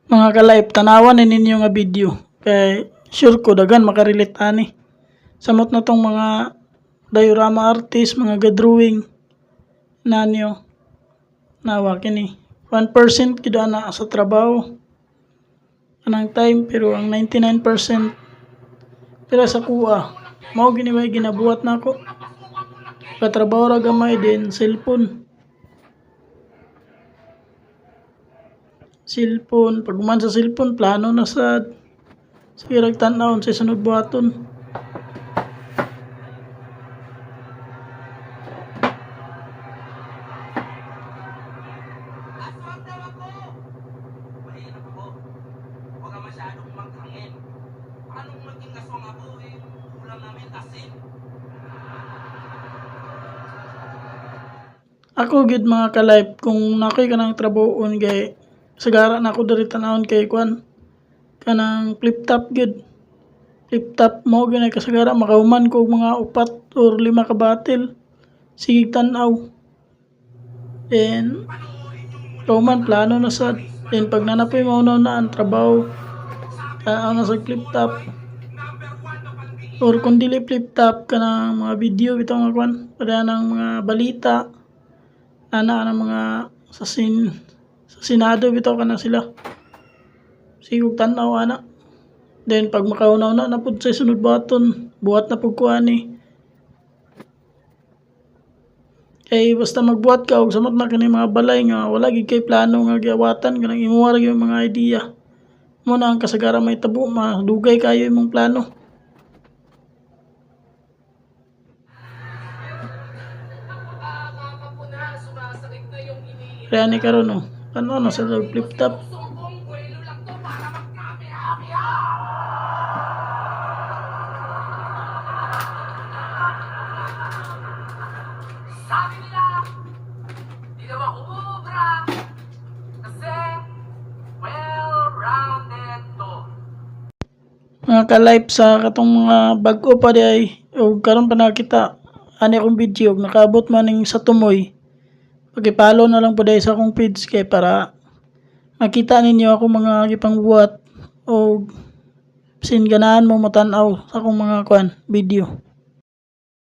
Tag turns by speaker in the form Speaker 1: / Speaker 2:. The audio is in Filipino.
Speaker 1: Mga ka-live, tanawan na ninyo nga video. Kay sure ko dagan makarelate ani. Samot na tong mga diorama artist, mga ga-drawing nanyo. Nawa kini. 1% gid ana sa trabaho. Anang time pero ang 99% pero sa kuha. Mao gini may ginabuhat nako. Katrabaho ra gamay din cellphone. Cellphone, pag man sa cellphone plano na sa sige tan-awon sa sunod buhaton.
Speaker 2: Huwag ka masyadong maghangin. Anong maging aswang ako ulam namin asin.
Speaker 1: Ako gid mga ka-live kung nakoy kanang trabahoon gay sagara na ako diri tan-awon kay kwan kanang flip top gid. Flip top mo gyud kasagara makahuman ko og mga 4 or 5 ka batil. Sige tan-aw. Then kauman plano na sad. Then pag nanapoy mo na ang trabaho tan-aw na sa flip top. Or kung dili flip top kanang mga video bitaw nga kwan para nang mga balita ana mga sa Senado bitaw kana sila. Sigog tan-aw ana. Then pag makaunaw na pud sa sunod baton, buhat na pud ko ani. Kay basta magbuhat ka og samot na kani mga balay nga wala gid kay plano nga giawatan kanang imuha ra gyud mga idea. Mo na ang kasagaran may tabo madugay kayo imong plano. Kaya ni karon no. Ano na sa flip top.
Speaker 2: Sabi nila, di daw ako ubra kasi well-rounded to.
Speaker 1: Mga ka-live sa katong mga bag-o pa di ay o karon pa nakita ani akong video nakaabot man ning sa tumoy. Pag-follow na lang po dahil sa akong page kay para makita ninyo ako mga gipangbuhat o sin ganahan mo matanaw sa akong mga video.